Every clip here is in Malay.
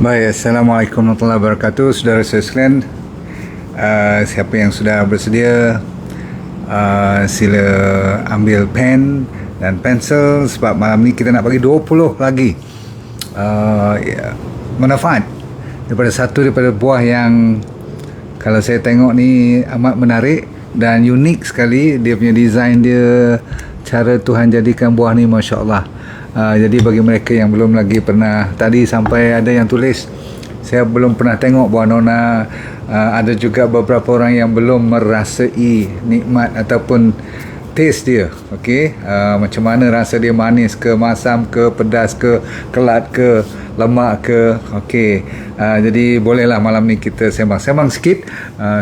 Baik, Assalamualaikum warahmatullahi wabarakatuh. Saudara sekalian, siapa yang sudah bersedia, sila ambil pen dan pensel sebab malam ni kita nak bagi 20 lagi manfaat daripada buah yang kalau saya tengok ni amat menarik dan unik sekali. Dia punya design dia, cara Tuhan jadikan buah ni, Masya Allah. Jadi bagi mereka yang belum lagi pernah, tadi sampai ada yang tulis saya belum pernah tengok buah nona, ada juga beberapa orang yang belum merasai nikmat ataupun taste dia. Okey, macam mana rasa dia, manis ke, masam ke, pedas ke, kelat ke, lemak ke. Okey, jadi bolehlah malam ni kita sembang-sembang sikit.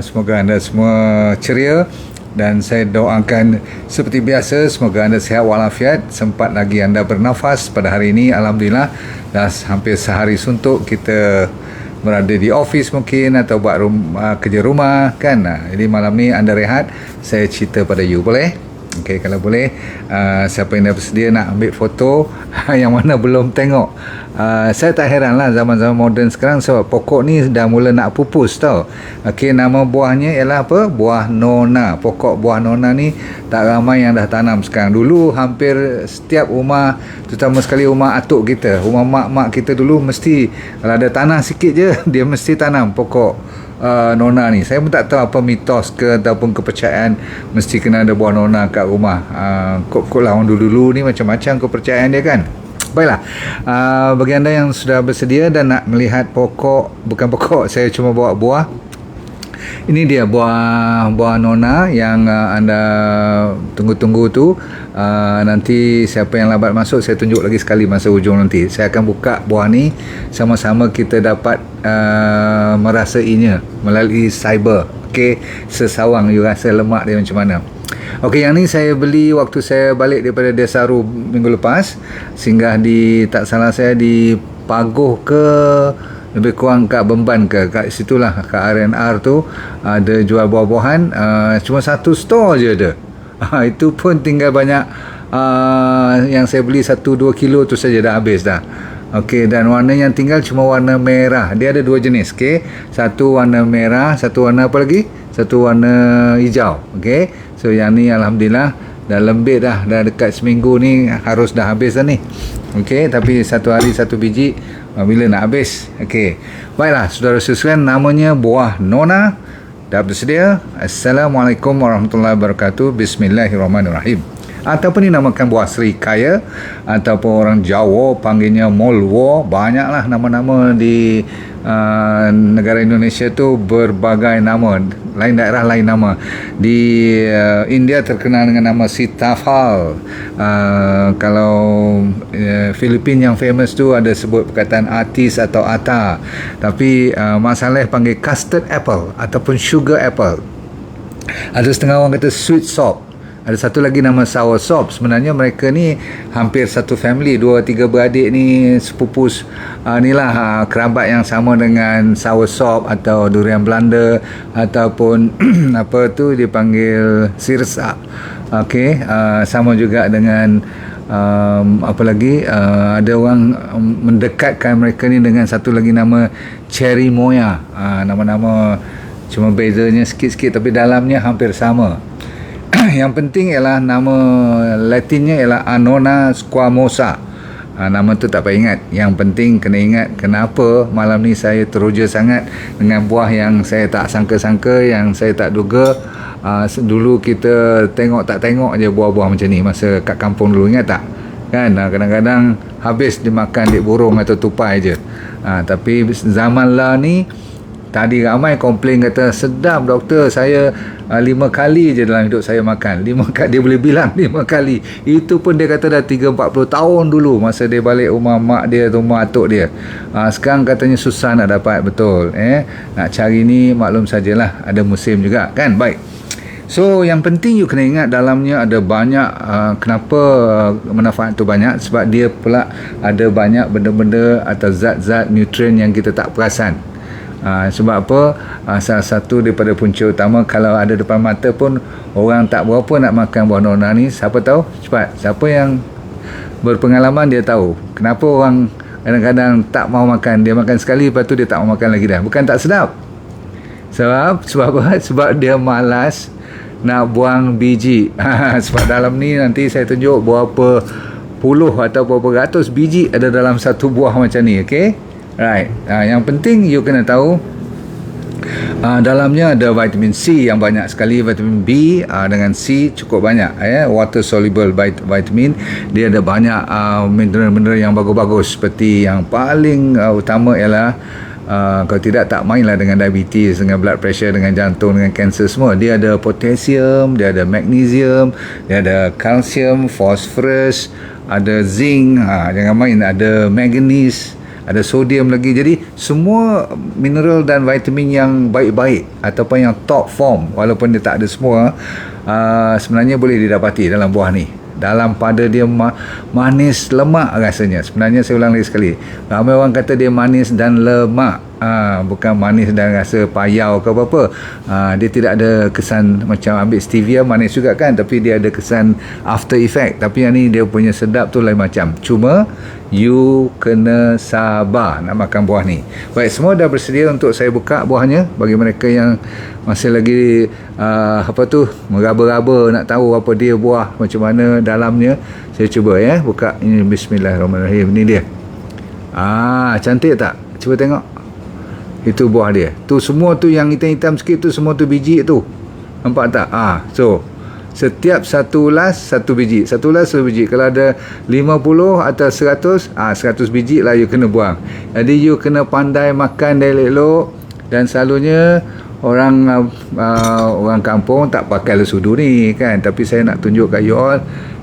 Semoga anda semua ceria. Dan saya doakan seperti biasa, semoga anda sihat walafiat, sempat lagi anda bernafas pada hari ini. Alhamdulillah, dah hampir sehari suntuk kita berada di office mungkin atau buat kerja rumah kan. Jadi malam ni anda rehat, saya cerita pada you, boleh? Okey, kalau boleh, siapa yang dah bersedia nak ambil foto yang mana belum tengok. Saya tak heran lah zaman-zaman moden sekarang sebab pokok ni dah mula nak pupus tau. Okey, nama buahnya ialah apa? Buah nona. Pokok buah nona ni tak ramai yang dah tanam sekarang. Dulu hampir setiap rumah, terutama sekali rumah atuk kita, rumah mak-mak kita dulu, mesti kalau ada tanah sikit je dia mesti tanam pokok nona ni. Saya pun tak tahu apa mitos ke ataupun kepercayaan mesti kena ada buah nona kat rumah. Kok lah orang dulu-dulu ni macam-macam kepercayaan dia kan. Baiklah, bagi anda yang sudah bersedia dan nak melihat pokok, bukan pokok, saya cuma bawa buah. Ini dia buah nona yang anda tunggu-tunggu tu. Nanti siapa yang lambat masuk, saya tunjuk lagi sekali masa hujung nanti. Saya akan buka buah ni, sama-sama kita dapat merasainya melalui cyber. Okey, sesawang you rasa lemak dia macam mana. Okey, yang ni saya beli waktu saya balik daripada Desaru minggu lepas. Singgah di, tak salah saya, di Pagoh ke, lebih kurang kat Bemban ke, kat situlah, kat R&R tu ada jual buah-buahan. Cuma satu store je ada. Itu pun tinggal banyak, yang saya beli 1-2 kilo tu saja dah habis dah. Okey, dan warna yang tinggal cuma warna merah. Dia ada dua jenis. Okey, satu warna merah, satu warna apa lagi? Satu warna hijau. Okey, so yang ni Alhamdulillah dah lembik dah dekat seminggu ni harus dah habis dah ni. Okey, tapi satu hari satu biji, bila nak habis. Okey, baiklah saudara-saudara, namanya buah nona. Dah bersedia? Assalamualaikum warahmatullahi wabarakatuh. Bismillahirrahmanirrahim. Ataupun dinamakan buah serikaya, ataupun orang Jawa panggilnya molwo. Banyaklah nama-nama di negara Indonesia tu, berbagai nama. Lain daerah lain nama. Di India terkenal dengan nama sitafal. Kalau Filipina yang famous tu ada sebut perkataan atis atau ata. Tapi masalah panggil custard apple ataupun sugar apple. Ada setengah orang kata sweet sop. Ada satu lagi nama sour sop. Sebenarnya mereka ni hampir satu family, 2-3 beradik ni, sepupus inilah kerabat yang sama dengan sour sop atau durian Belanda ataupun apa tu dipanggil sirsa. Okey, sama juga dengan apa lagi, ada orang mendekatkan mereka ni dengan satu lagi nama cherry moya. Nama-nama cuma bezanya sikit-sikit tapi dalamnya hampir sama. Yang penting ialah nama Latinnya ialah Annona squamosa. Nama tu tak payah ingat. Yang penting kena ingat kenapa malam ni saya teruja sangat dengan buah yang saya tak sangka-sangka, yang saya tak duga. Dulu kita tak tengok je buah-buah macam ni masa kat kampung dulu, ingat tak? Kan kadang-kadang habis dimakan dik burung atau tupai je. Tapi zaman lah ni, tadi ramai komplain kata, sedap doktor, saya 5 kali je dalam hidup saya makan. 5 kali, dia boleh bilang 5 kali. Itu pun dia kata dah 30-40 tahun dulu masa dia balik rumah mak dia atau rumah atuk dia. Sekarang katanya susah nak dapat, betul. Nak cari ni maklum sajalah, ada musim juga kan. Baik. So yang penting you kena ingat dalamnya ada banyak, kenapa manfaat tu banyak, sebab dia pula ada banyak benda-benda atau zat-zat nutrien yang kita tak perasan. Sebab apa? Salah satu daripada punca utama, kalau ada depan mata pun orang tak berapa nak makan buah nona ni. Siapa tahu? Cepat, siapa yang berpengalaman dia tahu kenapa orang kadang-kadang tak mau makan. Dia makan sekali, lepas tu dia tak mau makan lagi dah. Bukan tak sedap. Sebab apa? Sebab dia malas nak buang biji. Sebab dalam ni nanti saya tunjuk berapa puluh atau berapa ratus biji ada dalam satu buah macam ni. Okay, right. Yang penting you kena tahu, dalamnya ada vitamin C yang banyak sekali, vitamin B dengan C cukup banyak, water soluble vitamin. Dia ada banyak mineral-mineral yang bagus-bagus. Seperti yang paling utama ialah kalau tidak tak mainlah dengan diabetes, dengan blood pressure, dengan jantung, dengan kanser semua. Dia ada potassium, dia ada magnesium, dia ada calcium, phosphorus, ada zinc, jangan main, ada manganese, ada sodium lagi. Jadi semua mineral dan vitamin yang baik-baik ataupun yang top form, walaupun dia tak ada semua, sebenarnya boleh didapati dalam buah ni. Dalam pada dia manis lemak rasanya. Sebenarnya saya ulang lagi sekali, ramai orang kata dia manis dan lemak, bukan manis dan rasa payau ke apa-apa. Dia tidak ada kesan macam ambil stevia, manis juga kan, tapi dia ada kesan after effect. Tapi yang ni dia punya sedap tu lain macam. Cuma you kena sabar nak makan buah ni. Baik, semua dah bersedia untuk saya buka buahnya. Bagi mereka yang masih lagi meraba-raba nak tahu apa dia buah, macam mana dalamnya, saya cuba buka ini. Bismillahirrahmanirrahim. Ini dia. Cantik tak? Cuba tengok. Itu buah dia. Tu semua tu yang hitam-hitam sikit tu, semua tu biji tu. Nampak tak? So setiap satu ulas satu biji, satu ulas satu biji. Kalau ada 50 atau 100, 100 biji lah you kena buang. Jadi you kena pandai makan dia elok. Dan selalunya orang kampung tak pakai lesudu ni kan, tapi saya nak tunjuk kat you all.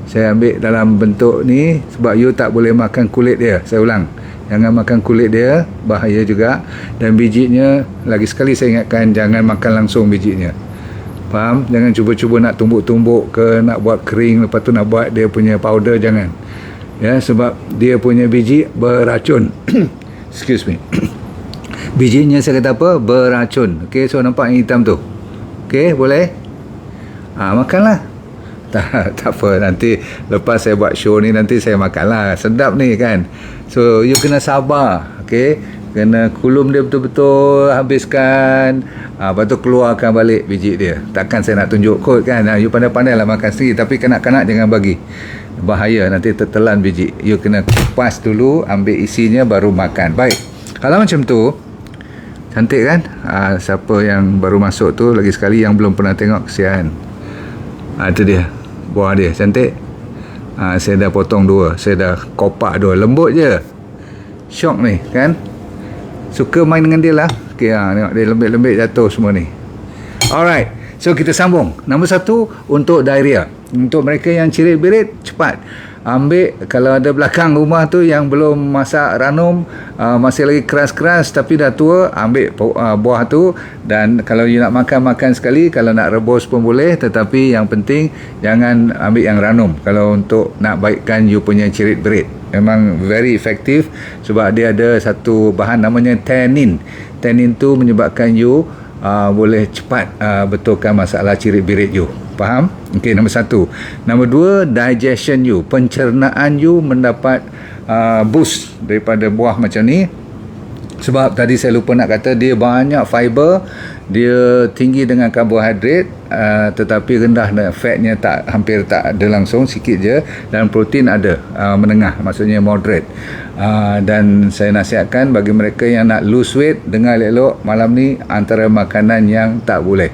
Saya ambil dalam bentuk ni sebab you tak boleh makan kulit dia. Saya ulang, jangan makan kulit dia, bahaya juga. Dan bijinya, lagi sekali saya ingatkan, jangan makan langsung bijinya. Faham? Jangan cuba-cuba nak tumbuk-tumbuk ke, nak buat kering, lepas tu nak buat dia punya powder, jangan. Sebab dia punya biji beracun. Excuse me. Bijinya saya kata apa? Beracun. Okay, so nampak yang hitam tu? Okay, boleh? Makanlah. Tak apa, nanti lepas saya buat show ni, nanti saya makanlah. Sedap ni kan. So you kena sabar. Okay, kena kulum dia betul-betul, habiskan, lepas tu keluarkan balik biji dia. Takkan saya nak tunjuk kot kan. You pandai-pandai lah makan sendiri, tapi kanak-kanak jangan bagi, bahaya, nanti tertelan biji. You kena kupas dulu, ambil isinya, baru makan. Baik, kalau macam tu cantik kan. Siapa yang baru masuk tu, lagi sekali yang belum pernah tengok, kesian. Itu dia buah dia, cantik. Saya dah potong dua, saya dah kopak dua, lembut je. Syok ni kan. Suka main dengan dia lah. Okay, tengok dia lembik-lembik jatuh semua ni. Alright, so kita sambung. Nombor 1 untuk diarrhea. Untuk mereka yang cirit-birit, cepat ambil. Kalau ada belakang rumah tu yang belum masak ranum, masih lagi keras-keras tapi dah tua, ambil buah tu. Dan kalau you nak makan sekali, kalau nak rebus pun boleh, tetapi yang penting jangan ambil yang ranum. Kalau untuk nak baikkan you punya cirit-berit, memang very effective sebab dia ada satu bahan namanya tannin. Tannin tu menyebabkan you boleh cepat betulkan masalah cirit-birit you. Faham? Okey, nombor 1. Nombor 2, digestion you, pencernaan you mendapat boost daripada buah macam ni. Sebab tadi saya lupa nak kata, dia banyak fiber, dia tinggi dengan karbohidrat, tetapi rendah fatnya, hampir tak ada langsung, sikit je. Dan protein ada, menengah, maksudnya moderate. Dan saya nasihatkan bagi mereka yang nak lose weight, dengar elok, malam ni antara makanan yang tak boleh.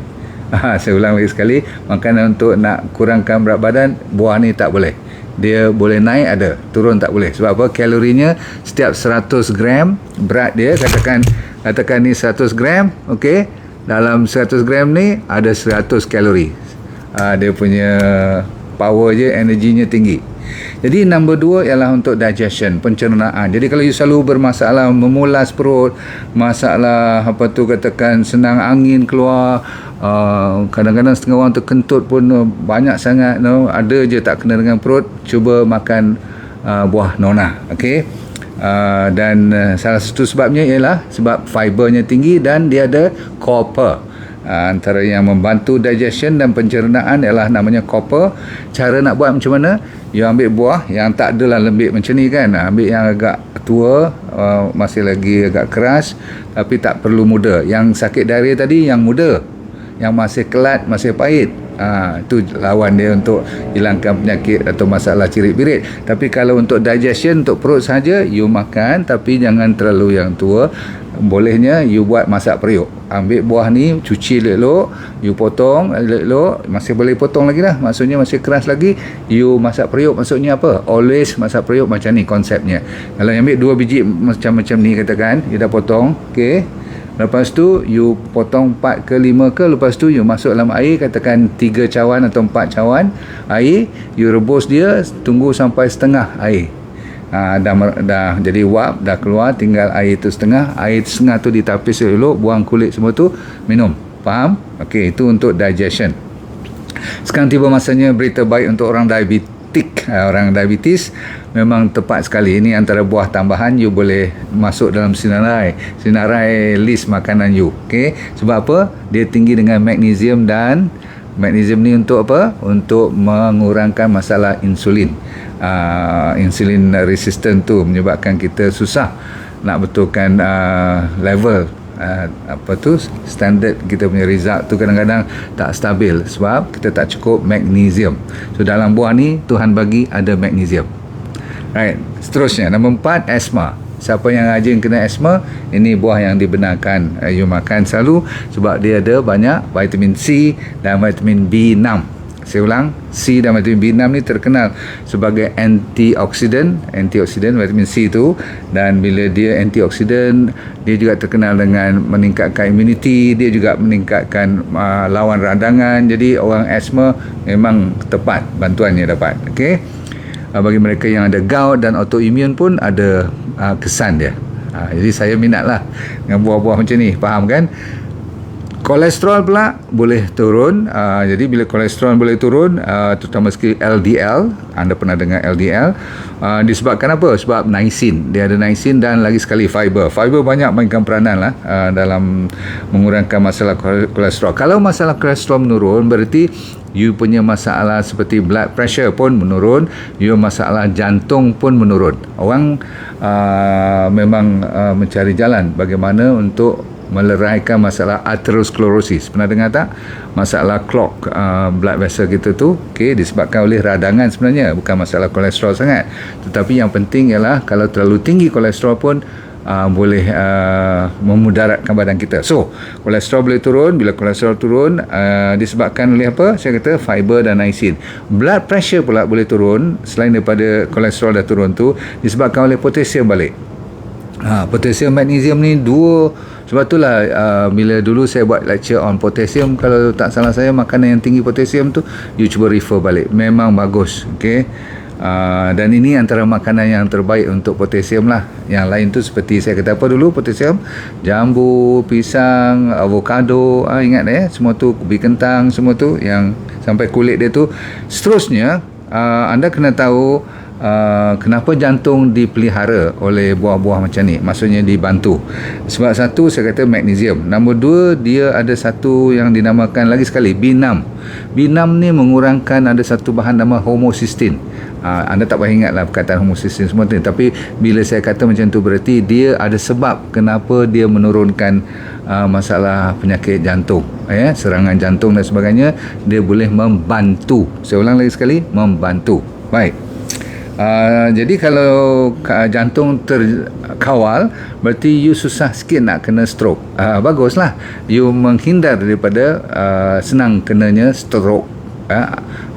Saya ulang lagi sekali, makanan untuk nak kurangkan berat badan, buah ni tak boleh. Dia boleh naik ada, turun tak boleh. Sebab apa? Kalorinya setiap 100 gram berat dia, katakan ni 100 gram, okey, dalam 100 gram ni ada 100 kalori. Dia punya power je, energinya tinggi. Jadi nombor 2 ialah untuk digestion, pencernaan. Jadi kalau you selalu bermasalah memulas perut, masalah katakan senang angin keluar, kadang-kadang setengah orang terkentut pun banyak sangat, ada je tak kena dengan perut, cuba makan buah nona. Okey. Dan salah satu sebabnya ialah sebab fibernya tinggi dan dia ada copper. Antara yang membantu digestion dan pencernaan ialah namanya copper. Cara nak buat macam mana? You ambil buah yang tak adalah lembik macam ni kan, ambil yang agak tua, masih lagi agak keras tapi tak perlu muda. Yang sakit diarrhea tadi yang muda, yang masih kelat, masih pahit, itu lawan dia untuk hilangkan penyakit atau masalah cirit-birit. Tapi kalau untuk digestion, untuk perut saja, you makan tapi jangan terlalu yang tua. Bolehnya you buat masak periuk. Ambil buah ni, cuci elok-elok, you potong elok-elok, masih boleh potong lagi lah, maksudnya masih keras lagi, you masak periuk. Maksudnya apa? Always masak periuk macam ni konsepnya. Kalau ambil 2 biji macam ni katakan, you dah potong, okey. Lepas tu you potong 4 ke 5 ke, lepas tu you masuk dalam air, katakan 3 cawan atau 4 cawan air, you rebus dia, tunggu sampai setengah air. Dah jadi wap, dah keluar, tinggal air tu setengah. Air setengah tu ditapis elok, buang kulit semua tu, minum. Faham? Okey, itu untuk digestion. Sekarang tiba masanya berita baik untuk orang diabetik. Orang diabetes memang tepat sekali. Ini antara buah tambahan you boleh masuk dalam sinarai list makanan you. Okey, sebab apa? Dia tinggi dengan magnesium, dan magnesium ni untuk apa? Untuk mengurangkan masalah insulin. Insulin resistant tu menyebabkan kita susah nak betulkan level standard kita punya result tu kadang-kadang tak stabil sebab kita tak cukup magnesium. So dalam buah ni Tuhan bagi ada magnesium. Right, seterusnya nombor 4, asma. Siapa yang rajin kena asma, ini buah yang dibenarkan you makan selalu sebab dia ada banyak vitamin C dan vitamin B6. Saya ulang, C dan vitamin B6 ni terkenal sebagai antioksidan vitamin C tu, dan bila dia antioksidan, dia juga terkenal dengan meningkatkan imuniti, dia juga meningkatkan lawan radangan. Jadi orang asma memang tepat bantuannya dapat. Okey. Bagi mereka yang ada gout dan autoimmune pun ada kesan dia. Jadi saya minatlah dengan buah-buah macam ni, faham kan? Kolesterol pula boleh turun. Jadi bila kolesterol boleh turun, terutama sekali LDL, anda pernah dengar LDL, disebabkan apa? Sebab niacin. Dia ada niacin dan lagi sekali fiber. Fiber banyak mainkan peranan lah dalam mengurangkan masalah kolesterol. Kalau masalah kolesterol menurun, berarti you punya masalah seperti blood pressure pun menurun, you masalah jantung pun menurun. Orang memang mencari jalan bagaimana untuk meleraikan masalah atherosclerosis. Pernah dengar tak? Masalah clog blood vessel kita tu, okey, disebabkan oleh radangan sebenarnya, bukan masalah kolesterol sangat. Tetapi yang penting ialah kalau terlalu tinggi kolesterol pun boleh memudaratkan badan kita. So, kolesterol boleh turun. Bila kolesterol turun, disebabkan oleh apa? Saya kata fiber dan niacin. Blood pressure pula boleh turun, selain daripada kolesterol dah turun tu, disebabkan oleh potasium balik. Potasium, magnesium ni dua. Sebab itulah bila dulu saya buat lecture on potasium, kalau tak salah saya, makanan yang tinggi potasium tu you cuba refer balik, memang bagus. Okey. Dan ini antara makanan yang terbaik untuk potasium lah. Yang lain tu seperti saya kata apa dulu, potasium, jambu, pisang, avocado, ingat semua tu, ubi kentang, semua tu yang sampai kulit dia tu. Seterusnya anda kena tahu kenapa jantung dipelihara oleh buah-buah macam ni, maksudnya dibantu. Sebab satu, saya kata magnesium. Nombor 2, dia ada satu yang dinamakan lagi sekali B6. B6 ni mengurangkan, ada satu bahan nama homocysteine. Anda tak payah ingatlah perkataan homocysteine semua tu, tapi bila saya kata macam tu, berarti dia ada sebab kenapa dia menurunkan masalah penyakit jantung, serangan jantung dan sebagainya. Dia boleh membantu. Saya ulang lagi sekali, membantu. Baik. Jadi kalau jantung terkawal, berarti you susah sikit nak kena stroke. Baguslah you menghindar daripada senang kenanya stroke,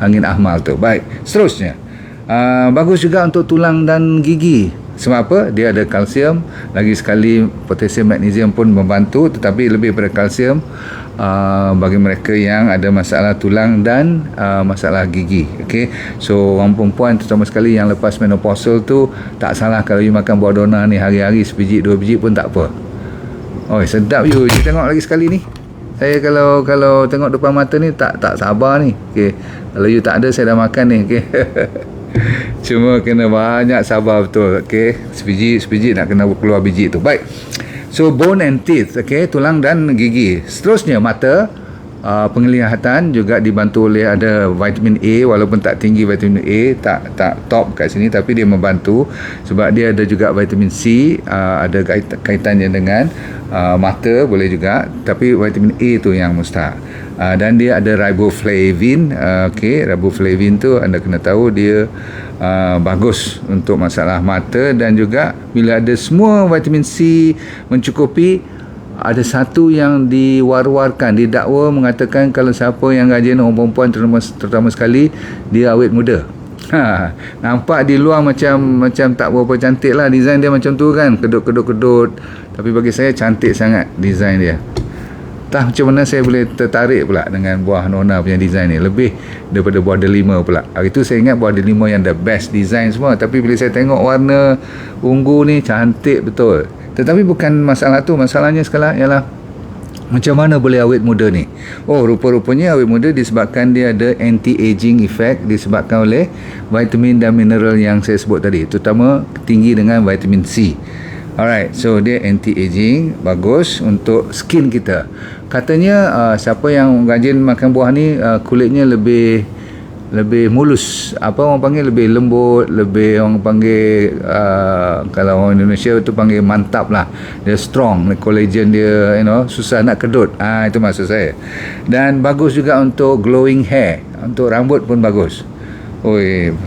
angin ahmal tu. Baik, seterusnya bagus juga untuk tulang dan gigi. Sebab apa? Dia ada kalsium, lagi sekali potasium, magnesium pun membantu, tetapi lebih pada kalsium bagi mereka yang ada masalah tulang dan masalah gigi. Okey. So orang perempuan terutama sekali yang lepas menopausal tu, tak salah kalau you makan buah dona ni hari-hari, sebiji 2 biji pun tak apa. Oh, sedap you. You tengok lagi sekali ni. Saya kalau tengok depan mata ni tak sabar ni. Okey. Kalau you tak ada, saya dah makan ni. Okey. Cuma kena banyak sabar betul. Okey. Sebiji nak kena keluar biji tu. Baik. So bone and teeth, okay, tulang dan gigi. Seterusnya mata, penglihatan juga dibantu oleh ada vitamin A, walaupun tak tinggi vitamin A, tak top kat sini, tapi dia membantu sebab dia ada juga vitamin C, ada kaitannya dengan mata boleh juga, tapi vitamin A tu yang mustahak. Dan dia ada riboflavin. Okay, riboflavin tu anda kena tahu dia bagus untuk masalah mata, dan juga bila ada semua vitamin C mencukupi, ada satu yang diwar-warkan, didakwa mengatakan kalau siapa yang rajin orang perempuan terutama sekali, dia awet muda. Nampak di luar macam tak berapa cantik lah, design dia macam tu kan, kedut-kedut, tapi bagi saya cantik sangat design dia. Tak macam mana saya boleh tertarik pula dengan buah Nona punya design ni, lebih daripada buah delima pula. Hari tu saya ingat buah delima yang the best design semua, tapi bila saya tengok warna ungu ni cantik betul. Tetapi bukan masalah tu, masalahnya sekarang ialah macam mana boleh awet muda ni. Rupa-rupanya awet muda disebabkan dia ada anti-aging effect, disebabkan oleh vitamin dan mineral yang saya sebut tadi, terutama tinggi dengan vitamin C. Alright, so dia anti-aging, bagus untuk skin kita. Katanya siapa yang rajin makan buah ni, kulitnya lebih mulus, apa orang panggil, lebih lembut, lebih orang panggil kalau orang Indonesia tu panggil mantap lah, dia strong, collagen dia susah nak kedut, itu maksud saya. Dan bagus juga untuk glowing hair, untuk rambut pun bagus.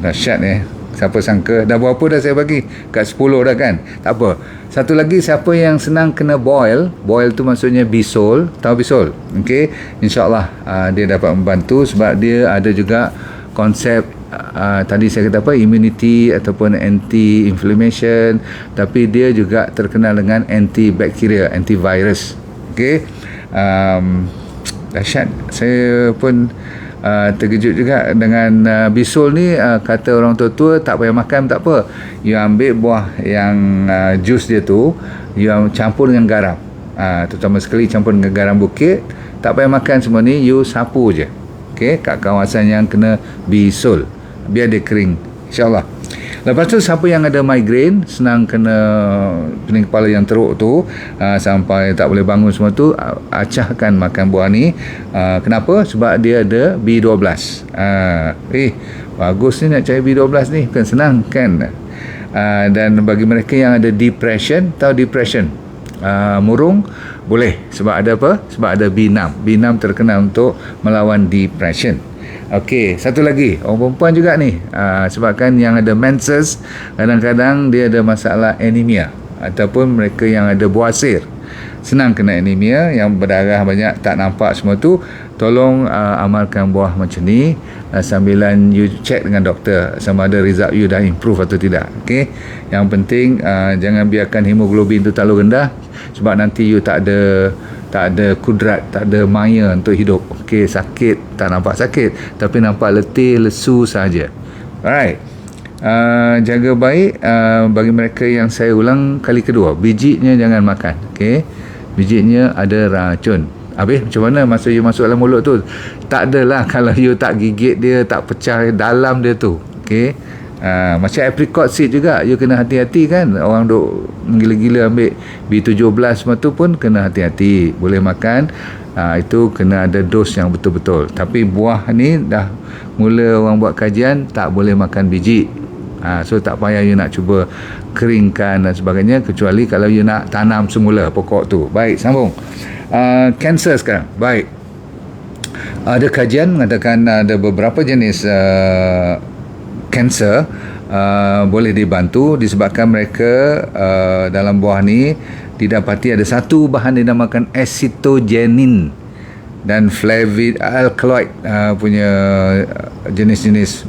Dahsyat siapa sangka, dah berapa dah saya bagi, kat 10 dah kan, tak apa. Satu lagi, siapa yang senang kena boil tu maksudnya bisol, tahu bisol, okay, insyaAllah dia dapat membantu sebab dia ada juga konsep tadi saya kata apa, immunity ataupun anti-inflammation, tapi dia juga terkenal dengan antibakteria, antivirus. Okay, dahsyat. Saya pun terkejut juga dengan bisol ni. Kata orang tua-tua, tak payah makan tak apa, you ambil buah yang jus dia tu, you campur dengan garam, terutama sekali campur dengan garam bukit, tak payah makan semua ni, you sapu je, okay, kat kawasan yang kena bisol, biar dia kering, insyaAllah. Lepas tu siapa yang ada migraine, senang kena pening kepala yang teruk tu, sampai tak boleh bangun semua tu, acahkan makan buah ni. Kenapa? Sebab dia ada B12. Bagus ni nak cari B12 ni, bukan senang kan. Dan bagi mereka yang ada depression, tahu depression, murung, boleh, sebab ada apa? Sebab ada B6. B6 terkenal untuk melawan depression. Okey, satu lagi, orang perempuan juga ni, sebabkan yang ada menses, kadang-kadang dia ada masalah anemia, ataupun mereka yang ada buasir, senang kena anemia, yang berdarah banyak, tak nampak semua tu, tolong amalkan buah macam ni, sambilan you check dengan doktor sama ada result you dah improve atau tidak. Okey, yang penting jangan biarkan hemoglobin tu terlalu rendah, sebab nanti you tak ada kudrat, tak ada maya untuk hidup. Okey, sakit, tak nampak sakit, tapi nampak letih, lesu saja. Alright, jaga baik. Bagi mereka yang saya ulang kali kedua, bijinya jangan makan. Okey, bijinya ada racun. Habis macam mana masa you masuk dalam mulut tu? Tak adalah kalau you tak gigit dia, tak pecah dalam dia tu. Okey, macam apricot seed juga, you kena hati-hati kan. Orang duk gila-gila ambil B17 semua tu pun kena hati-hati. Boleh makan, itu kena ada dos yang betul-betul. Tapi buah ni dah mula orang buat kajian, tak boleh makan biji. So tak payah you nak cuba keringkan dan sebagainya, kecuali kalau you nak tanam semula pokok tu. Baik, sambung. Kanser sekarang. Baik, ada kajian mengatakan ada beberapa jenis kanser boleh dibantu disebabkan mereka dalam buah ni didapati ada satu bahan dinamakan acetogenin dan flavid alkaloid punya jenis-jenis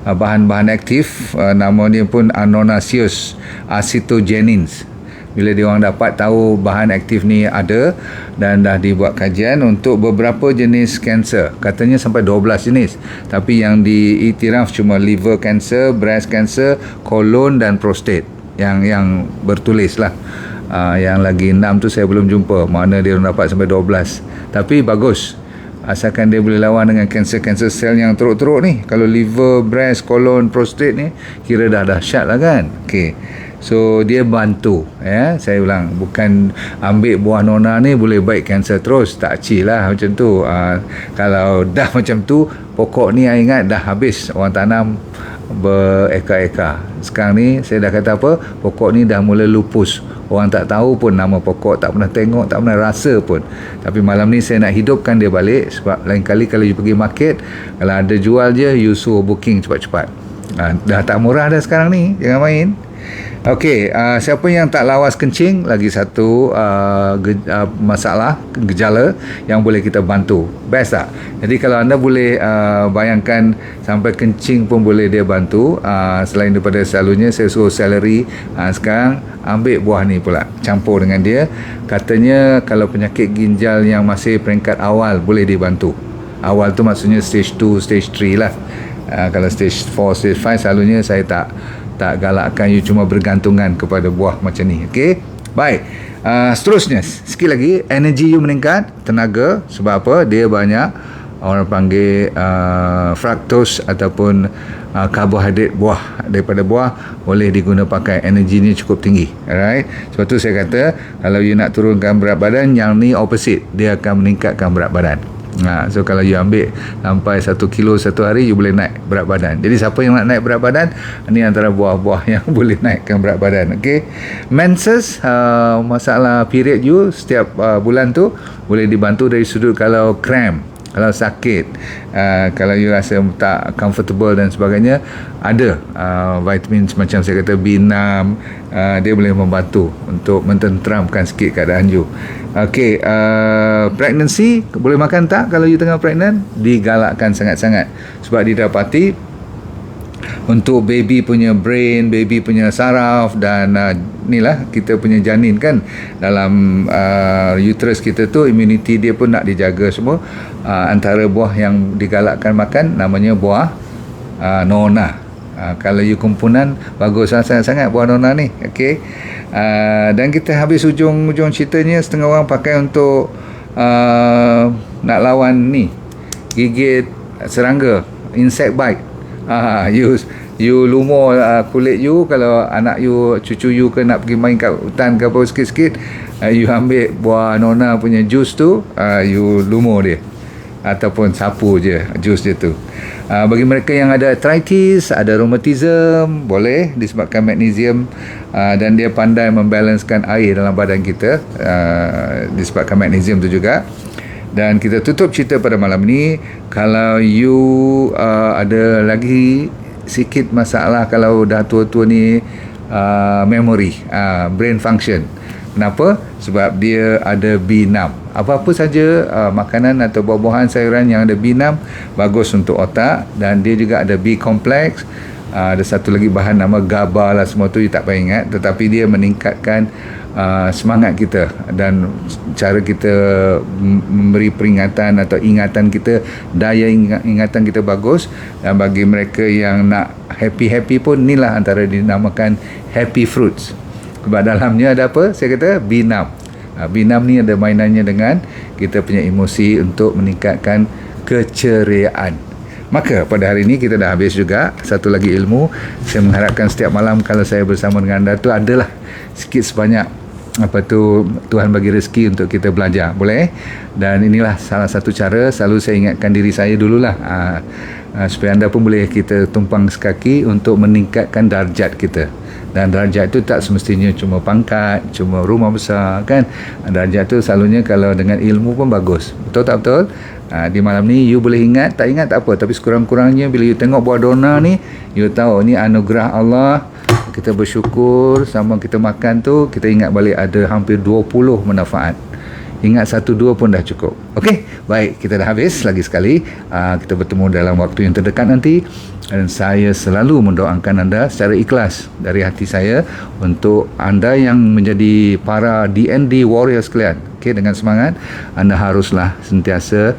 bahan-bahan aktif. Nama dia pun Annonaceous acetogenins. Bila dia orang dapat tahu bahan aktif ni ada, dan dah dibuat kajian untuk beberapa jenis kanser, katanya sampai 12 jenis, tapi yang diiktiraf cuma liver cancer, breast cancer, colon dan prostate yang bertulis lah. Yang lagi 6 tu saya belum jumpa mana dia orang dapat sampai 12, tapi bagus asalkan dia boleh lawan dengan kanser-kanser sel yang teruk-teruk ni. Kalau liver, breast, colon, prostate ni kira dah dahsyat lah kan. Okey, So dia bantu, ya. Saya ulang, bukan ambil buah nona ni boleh baik kanser terus, tak cil lah macam tu. Kalau dah macam tu, pokok ni saya ingat dah habis orang tanam bereka-eka. Sekarang ni saya dah kata apa, pokok ni dah mula lupus. Orang tak tahu pun nama pokok, tak pernah tengok, tak pernah rasa pun. Tapi malam ni saya nak hidupkan dia balik, sebab lain kali kalau you pergi market, kalau ada jual je, you suruh booking cepat-cepat. Dah tak murah dah sekarang ni, jangan main. Okey, siapa yang tak lawas kencing, lagi satu masalah, gejala yang boleh kita bantu. Best tak? Jadi kalau anda boleh bayangkan sampai kencing pun boleh dia bantu. Selain daripada selalunya saya suruh celery, sekarang ambil buah ni pula, campur dengan dia. Katanya kalau penyakit ginjal yang masih peringkat awal boleh dibantu. Awal tu maksudnya stage 2, stage 3 lah. Kalau stage 4, stage 5 selalunya saya tak galakkan you cuma bergantungan kepada buah macam ni. Okey, baik. Seterusnya, sekali lagi, energi you meningkat, tenaga. Sebab apa? Dia banyak orang panggil fructose ataupun karbohidrat buah. Daripada buah boleh diguna pakai, energinya cukup tinggi. Alright, sebab tu saya kata kalau you nak turunkan berat badan, yang ni opposite, dia akan meningkatkan berat badan. So kalau you ambil sampai 1 kilo satu hari, you boleh naik berat badan. Jadi siapa yang nak naik berat badan, ini antara buah-buah yang boleh naikkan berat badan. Okay, menses, masalah period you setiap bulan tu boleh dibantu dari sudut kalau cramp, kalau sakit, kalau you rasa tak comfortable dan sebagainya, ada vitamin macam saya kata B6, dia boleh membantu untuk mententeramkan sikit keadaan you. Okey, pregnancy boleh makan tak kalau you tengah pregnant? Digalakkan sangat-sangat, sebab didapati untuk baby punya brain, baby punya saraf dan inilah kita punya janin kan, dalam uterus kita tu, immunity dia pun nak dijaga semua. Antara buah yang digalakkan makan namanya buah nona. Kalau you kumpulan, bagus sangat-sangat buah nona ni. Okey, dan kita habis ujung ceritanya, setengah orang pakai untuk nak lawan ni, gigit serangga, insect bite. You lumur kulit you. Kalau anak you, cucu you ke nak pergi main kat hutan ke apa sikit-sikit, you ambil buah nona punya jus tu, you lumur dia, ataupun sapu je jus dia tu. Bagi mereka yang ada arthritis, ada rheumatism, boleh, disebabkan magnesium, dan dia pandai membalancekan air dalam badan kita, disebabkan magnesium tu juga. Dan kita tutup cerita pada malam ni. Kalau you ada lagi sikit masalah, kalau dah tua-tua ni, memory, brain function. Kenapa? Sebab dia ada B6. Apa-apa saja makanan atau buah-buahan, sayuran yang ada B6 bagus untuk otak, dan dia juga ada B complex. Ada satu lagi bahan nama GABA lah, semua tu you tak payah ingat, tetapi dia meningkatkan semangat kita dan cara kita memberi peringatan atau ingatan kita, daya ingatan kita bagus. Dan bagi mereka yang nak happy pun, inilah antara dinamakan happy fruits. Sebab dalamnya ada apa? Saya kata B6. B6 ni ada mainannya dengan kita punya emosi untuk meningkatkan keceriaan. Maka pada hari ini kita dah habis juga. Satu lagi ilmu, saya mengharapkan setiap malam kalau saya bersama dengan anda tu adalah sikit sebanyak Tuhan bagi rezeki untuk kita belajar, boleh? Dan inilah salah satu cara, selalu saya ingatkan diri saya dululah, supaya anda pun boleh kita tumpang sekaki untuk meningkatkan darjat kita. Dan darjat itu tak semestinya cuma pangkat, cuma rumah besar kan. Darjat itu selalunya kalau dengan ilmu pun bagus. Betul tak betul? Di malam ni you boleh ingat, tak ingat tak apa, tapi sekurang-kurangnya bila you tengok buah dona ni, you tahu ni anugerah Allah. Kita bersyukur sama kita makan tu, kita ingat balik ada hampir 20 manfaat. Ingat 1-2 pun dah cukup. Okey, baik, kita dah habis. Lagi sekali, kita bertemu dalam waktu yang terdekat nanti. Dan saya selalu mendoakan anda secara ikhlas dari hati saya untuk anda yang menjadi para DND warrior sekalian. Okey, dengan semangat, anda haruslah sentiasa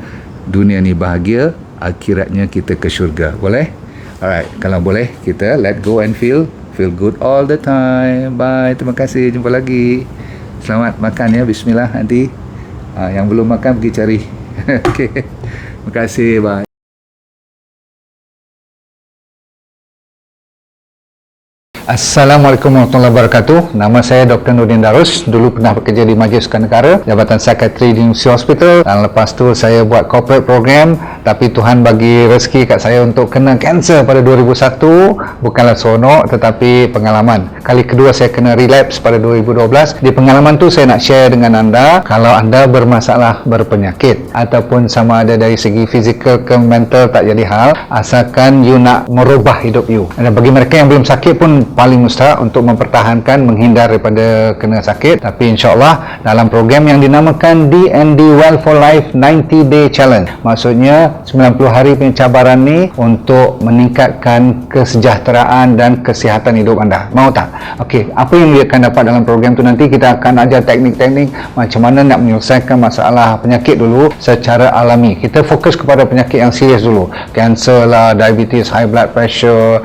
dunia ni bahagia, akhiratnya kita ke syurga. Boleh? Alright, kalau boleh kita let go and feel good all the time. Bye, terima kasih, jumpa lagi. Selamat makan ya, bismillah nanti. Yang belum makan pergi cari. Okey, terima kasih, bye. Assalamualaikum warahmatullahi wabarakatuh. Nama saya Dr. Nurdin Darus. Dulu pernah bekerja di Majlis Sukan Negara, Jabatan Psikiatri di University Hospital, dan lepas tu saya buat corporate program. Tapi Tuhan bagi rezeki kat saya untuk kena kanser pada 2001. Bukanlah seronok tetapi pengalaman. Kali kedua saya kena relapse pada 2012. Di pengalaman tu saya nak share dengan anda, kalau anda bermasalah berpenyakit ataupun sama ada dari segi fizikal ke mental, tak jadi hal, asalkan you nak merubah hidup you. Dan bagi mereka yang belum sakit pun paling mustahak untuk mempertahankan, menghindar daripada kena sakit. Tapi insyaAllah dalam program yang dinamakan DND Well for Life 90 Day Challenge, maksudnya 90 hari punya cabaran ni untuk meningkatkan kesejahteraan dan kesihatan hidup anda. Mau tak? Okey, apa yang dia akan dapat dalam program tu, nanti kita akan ajar teknik-teknik macam mana nak menyelesaikan masalah penyakit dulu secara alami. Kita fokus kepada penyakit yang serius dulu, kanser lah, diabetes, high blood pressure,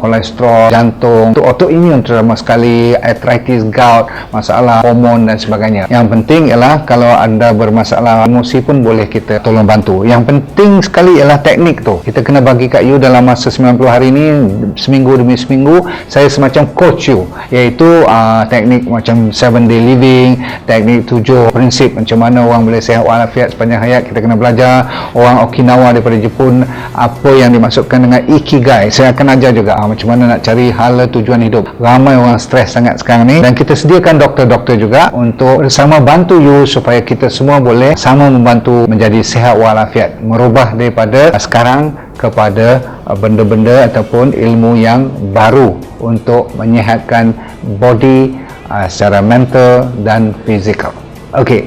kolesterol, jantung, untuk autoimmune terutama sekali, arthritis, gout, masalah hormon dan sebagainya. Yang penting ialah kalau anda bermasalah emosi pun boleh kita tolong bantu. Yang penting sekali ialah teknik tu. Kita kena bagi kat you dalam masa 90 hari ni, seminggu demi seminggu, saya semacam coach you, iaitu teknik macam 7 day living, teknik 7 prinsip macam mana orang boleh sihat walafiat sepanjang hayat. Kita kena belajar. Orang Okinawa daripada Jepun, apa yang dimaksudkan dengan ikigai, saya akan ajar juga macam mana nak cari hala tujuan hidup. Ramai orang stres sangat sekarang ni, dan kita sediakan doktor-doktor juga untuk bersama bantu you supaya kita semua boleh sama membantu menjadi sihat walafiat, merubah daripada sekarang kepada benda-benda ataupun ilmu yang baru untuk menyihatkan body secara mental dan fizikal. Okey,